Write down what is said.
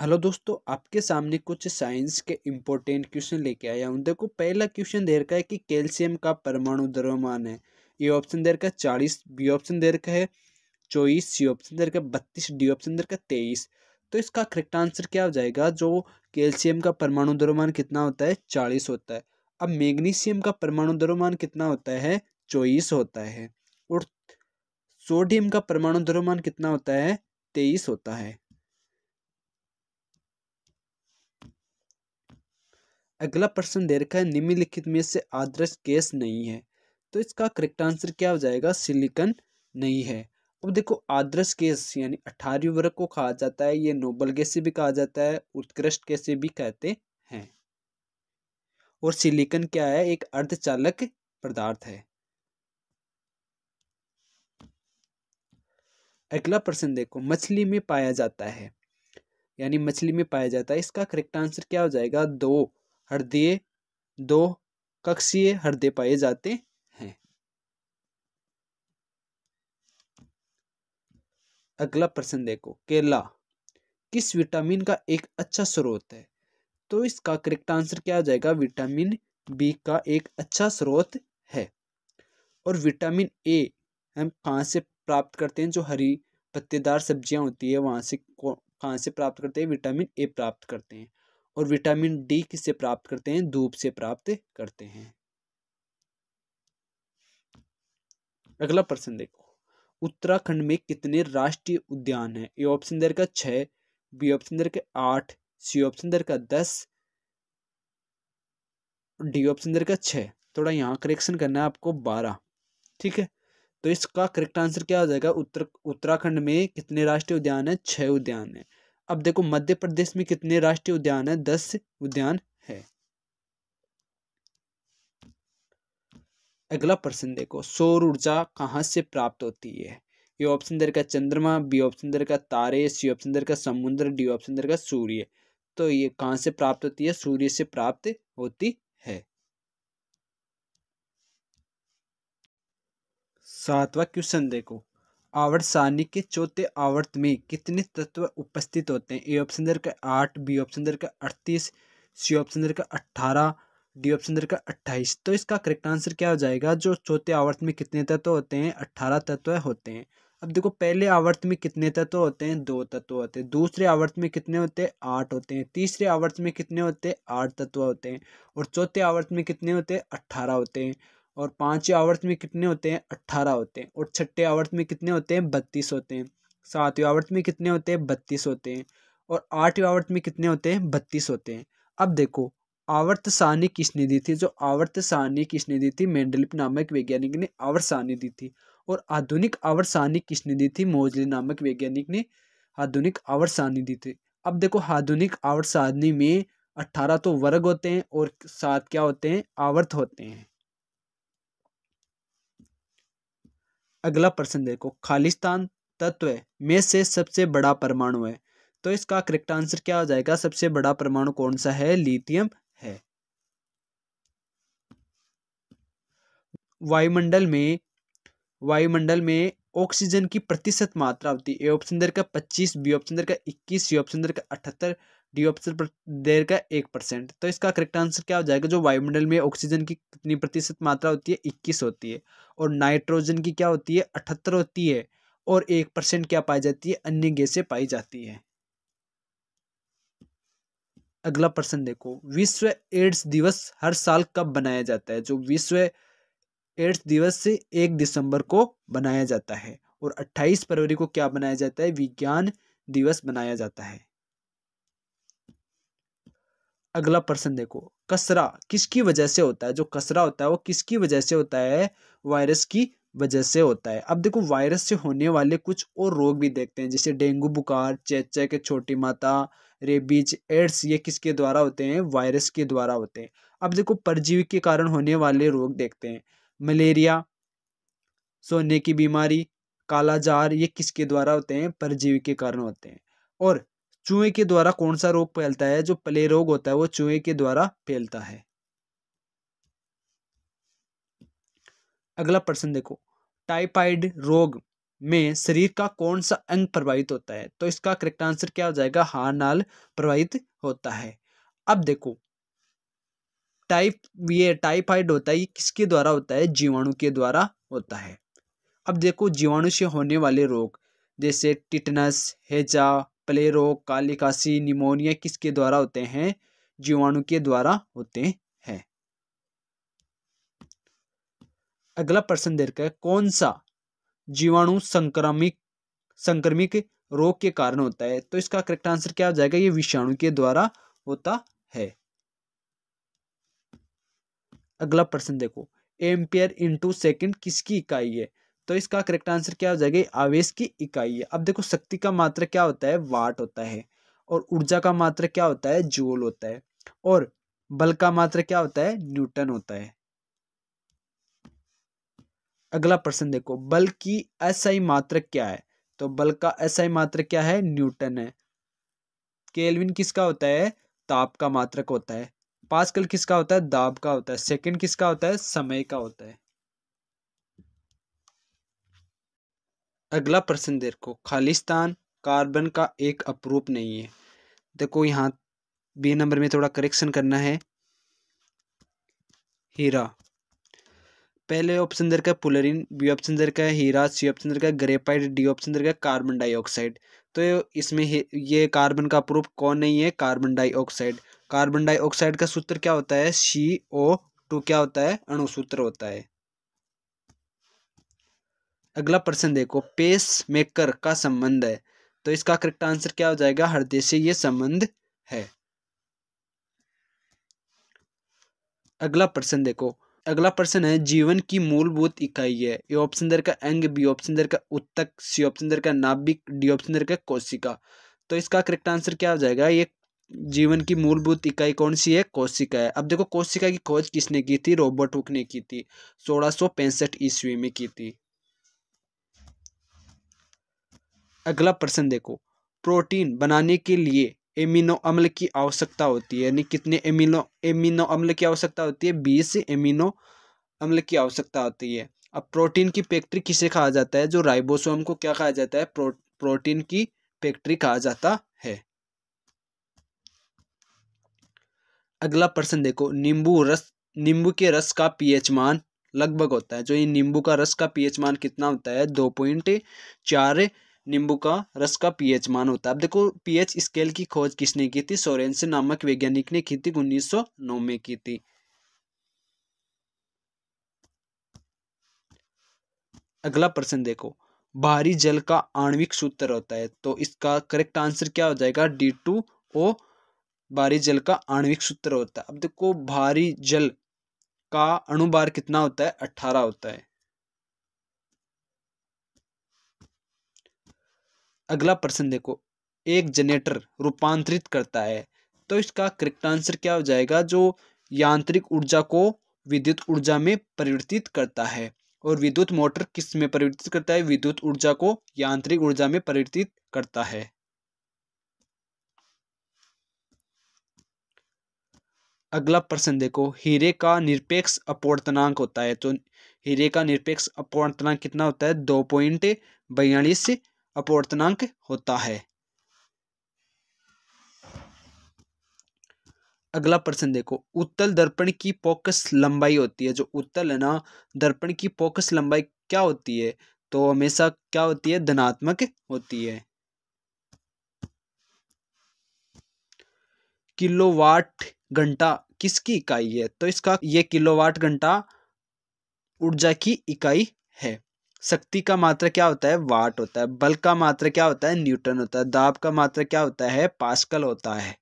Hello दोस्तों, आपके सामने कुछ साइंस के इम्पोर्टेंट क्वेश्चन लेके आया हूँ। देखो, पहला क्वेश्चन दे रखा है कि कैल्शियम का परमाणु द्रव्यमान है। ए ऑप्शन दे रखा है 40, बी ऑप्शन दे रखा है 24, सी ऑप्शन दे रखा है 32, डी ऑप्शन दे रखा है 23। तो इसका करेक्ट आंसर क्या हो जाएगा? जो कैल्शियम का परमाणु द्रव्यमान कितना होता है? 40 होता है। अब मैग्नीशियम का परमाणु द्रव्यमान कितना होता है? 24 होता है। और सोडियम का परमाणु द्रव्यमान कितना होता है? 23 होता है। अगला प्रश्न दे रखा है निम्नलिखित में से आदर्श गैस नहीं है। तो इसका करेक्ट आंसर क्या हो जाएगा? सिलिकॉन नहीं है। अब देखो, आदर्श गैस यानी 18वें वर्ग को कहा जाता है। ये नोबल गैस से भी कहा जाता है, उत्कृष्ट गैस से भी कहते हैं। और सिलिकॉन क्या है? एक अर्धचालक पदार्थ है। अगला प्रश्न देखो, मछली में पाया जाता है यानी मछली में पाया जाता है। इसका करेक्ट आंसर क्या हो जाएगा? दो कक्षीय हृदय पाए जाते हैं। अगला प्रश्न देखो, केला किस विटामिन का एक अच्छा स्रोत है? तो इसका करेक्ट आंसर क्या हो जाएगा? विटामिन बी का एक अच्छा स्रोत है। और विटामिन ए हम कहाँ से प्राप्त करते हैं? जो हरी पत्तेदार सब्जियां होती है वहां से कहाँ से प्राप्त करते हैं? विटामिन ए प्राप्त करते हैं। और विटामिन डी किससे प्राप्त करते हैं? धूप से प्राप्त करते हैं। अगला प्रश्न देखो, उत्तराखंड में कितने राष्ट्रीय उद्यान है? ए ऑप्शन दे रखा 6, बी ऑप्शन दे रखा 8, सी ऑप्शन दे रखा 10, डी ऑप्शन दे रखा 6। थोड़ा यहाँ करेक्शन करना है आपको, 12। ठीक है, तो इसका करेक्ट आंसर क्या हो जाएगा? उत्तराखंड में कितने राष्ट्रीय उद्यान है? 6 उद्यान है। अब देखो, मध्य प्रदेश में कितने राष्ट्रीय उद्यान है? 10 उद्यान है। अगला प्रश्न देखो, सौर ऊर्जा कहाँ से प्राप्त होती है? ये ऑप्शन दे रखा चंद्रमा, बी ऑप्शन दे रखा तारे, सी ऑप्शन दे रखा समुद्र, डी ऑप्शन दे रखा सूर्य। तो ये कहाँ से प्राप्त होती है? सूर्य से प्राप्त होती है। सातवां क्वेश्चन देखो, आवर्त सारणी के चौथे आवर्त में कितने तत्व उपस्थित होते हैं? ए ऑप्शन दे रखा 8, बी ऑप्शन दे रखा 38, सी ऑप्शन दे रखा 18, डी ऑप्शन दे रखा 28। तो इसका करेक्ट आंसर क्या हो जाएगा? जो चौथे आवर्त में कितने तत्व होते हैं? 18 तत्व होते हैं। अब देखो, पहले आवर्त में कितने तत्व होते हैं? 2 तत्व होते हैं। दूसरे आवर्त में कितने होते हैं? 8 होते हैं। तीसरे आवर्त में कितने होते हैं? 8 तत्व होते हैं। और चौथे आवर्त में कितने होते हैं? 18 होते हैं। और पांचवें आवर्त में कितने होते हैं? 18 होते हैं। और छठे आवर्त में कितने होते हैं? 32 होते हैं। सातवें आवर्त में कितने होते हैं? 32 होते हैं। और आठवें आवर्त में कितने होते हैं? 32 होते हैं। अब देखो, आवर्त सारणी किसने दी थी? जो आवर्त सारणी किसने दी थी? मेंडलीव नामक वैज्ञानिक ने आवर्त सारणी दी थी। और आधुनिक आवर्त सारणी किसने दी थी? मोजले नामक वैज्ञानिक ने आधुनिक आवर्त सारणी दी थी। अब देखो, आधुनिक आवर्त सारणी में 18 तो वर्ग होते हैं और 7 क्या होते हैं? आवर्त होते हैं। अगला प्रश्न देखो, खालिस्तान तत्व में से सबसे बड़ा परमाणु है। तो इसका करेक्ट आंसर क्या हो जाएगा? सबसे बड़ा परमाणु कौन सा है? लिथियम है। वायुमंडल में वायुमंडल में ऑक्सीजन की प्रतिशत मात्रा होती है। ए ऑप्शन देर का 25, बी ऑप्शन देर का 21, सी ऑप्शन देर का 78, डी ऑप्शन देर का 1%। तो इसका करेक्ट आंसर क्या हो जाएगा? जो वायुमंडल में ऑक्सीजन की कितनी प्रतिशत मात्रा होती है? 21 होती है। और नाइट्रोजन की क्या होती है? 78 होती है। और 1% क्या पाई जाती है? अन्य गैसें पाई जाती है। अगला प्रश्न देखो, विश्व एड्स दिवस हर साल कब बनाया जाता है? जो विश्व एड्स दिवस से 1 दिसंबर को बनाया जाता है। और 28 फरवरी को क्या बनाया जाता है? विज्ञान दिवस बनाया जाता है। अगला प्रश्न देखो, कसरा किसकी वजह से होता है? जो कसरा होता है वो किसकी वजह से होता है? वायरस की वजह से होता है। अब देखो, वायरस से होने वाले कुछ और रोग भी देखते हैं, जैसे डेंगू बुखार, चेचक, छोटी माता, रेबीज, एड्स। ये किसके द्वारा होते हैं? वायरस के द्वारा होते हैं। अब देखो, परजीवी के कारण होने वाले रोग देखते हैं, मलेरिया, सोने की बीमारी, कालाजार। ये किसके द्वारा होते हैं? परजीवी के कारण होते हैं। और चूहे के द्वारा कौन सा रोग फैलता है? जो प्ले रोग होता है वो चूहे के द्वारा फैलता है। अगला प्रश्न देखो, टाइफाइड रोग में शरीर का कौन सा अंग प्रभावित होता है? तो इसका करेक्ट आंसर क्या हो जाएगा? हार्ट नाल प्रभावित होता है। अब देखो ये टाइफाइड होता है, ये किसके द्वारा होता है? जीवाणु के द्वारा होता है। अब देखो जीवाणु से होने वाले रोग जैसे टिटनस, हैजा, प्ले रोग, काली खांसी, निमोनिया किसके द्वारा होते हैं? जीवाणु के द्वारा होते हैं। अगला प्रश्न दे रखा है, कौन सा जीवाणु संक्रमिक रोग के कारण होता है? तो इसका करेक्ट आंसर क्या हो जाएगा? ये विषाणु के द्वारा होता है। अगला प्रश्न देखो, एम्पियर इंटू सेकेंड किसकी इकाई है? तो इसका करेक्ट आंसर क्या हो जाएगा? आवेश की इकाई है। अब देखो शक्ति का मात्रक क्या होता है? वाट होता है। और ऊर्जा का मात्रक क्या होता है? जूल होता है। और बल का मात्रक क्या होता है? न्यूटन होता है। अगला प्रश्न देखो, बल की एसआई मात्रक क्या है? तो बल का एसआई मात्रक क्या है? न्यूटन है। केल्विन किसका होता है? ताप का मात्रक होता है। पास्कल किसका होता है? दाब का होता है। सेकंड किसका होता है? समय का होता है। अगला प्रश्न देखो, खालिस्तान कार्बन का एक अपरूप नहीं है। देखो यहाँ बी नंबर में थोड़ा करेक्शन करना है। हीरा, पहले ऑप्शन दर का पुलरिन, बी ऑप्शन दर का हीरा, सी ऑप्शन दर का ग्रेफाइट, डी ऑप्शन दर का कार्बन डाइऑक्साइड। तो इसमें ये कार्बन का अपरूप कौन नहीं है? Carbon dioxide. कार्बन डाइऑक्साइड का सूत्र क्या होता है? CO2 क्या होता है? अणु सूत्र होता है। अगला प्रश्न देखो, पेस मेकर का संबंध है। तो इसका करेक्ट आंसर क्या हो जाएगा? हृदय से ये संबंध है। अगला प्रश्न देखो, अगला प्रश्न है, जीवन की मूलभूत इकाई है। ए ऑप्शन दर का अंग, बी ऑप्शन दर का उत्तक, सी ऑप्शन दर का नाभिक, डी ऑप्शन दर का कोशिका। तो इसका करेक्ट आंसर क्या हो जाएगा? ये जीवन की मूलभूत इकाई कौन सी है? कोशिका है। अब देखो कोशिका की खोज किसने की थी? रॉबर्ट हुक ने की थी। 1665 ईस्वी में की थी। अगला प्रश्न देखो, प्रोटीन बनाने के लिए एमिनो अम्ल की आवश्यकता होती है, यानी कितने एमिनो अम्ल की आवश्यकता होती है? 20 एमिनो अम्ल की आवश्यकता होती है। अब प्रोटीन की फैक्ट्री किसे कहा जाता है? जो राइबोसोम को क्या कहा जाता है? प्रोटीन की फैक्ट्री कहा जाता है। अगला प्रश्न देखो, नींबू के रस का पीएच मान लगभग होता है। जो ये नींबू का रस का पीएच मान कितना होता है? 2.4 नींबू का रस का पीएच मान होता है। अब देखो पीएच स्केल की खोज किसने की थी? सोरेनसन नामक वैज्ञानिक ने की थी, 1909 में की थी। अगला प्रश्न देखो, भारी जल का आणविक सूत्र होता है। तो इसका करेक्ट आंसर क्या हो जाएगा? D2O भारी जल का आणविक सूत्र होता है। अब देखो भारी जल का अणुभार कितना होता है? 18 होता है। अगला प्रश्न देखो, एक जनरेटर रूपांतरित करता है। तो इसका करेक्ट आंसर क्या हो जाएगा? जो यांत्रिक ऊर्जा को विद्युत ऊर्जा में परिवर्तित करता है। और विद्युत मोटर किस में परिवर्तित करता है? विद्युत ऊर्जा को यांत्रिक ऊर्जा में परिवर्तित करता है। अगला प्रश्न देखो, हीरे का निरपेक्ष अपवर्तनांक होता है। तो हीरे का निरपेक्ष अपवर्तनांक कितना होता है? 2.42 अपवर्तनांक होता है। अगला प्रश्न देखो, उत्तल दर्पण की फोकस लंबाई होती है। जो उत्तल है ना दर्पण की फोकस लंबाई क्या होती है? तो हमेशा क्या होती है? धनात्मक होती है। किलोवाट घंटा किसकी इकाई है? तो इसका ये किलोवाट घंटा ऊर्जा की इकाई है। शक्ति का मात्रा क्या होता है? वाट होता है। बल का मात्रा क्या होता है? न्यूटन होता है। दाब का मात्रा क्या होता है? पास्कल होता है।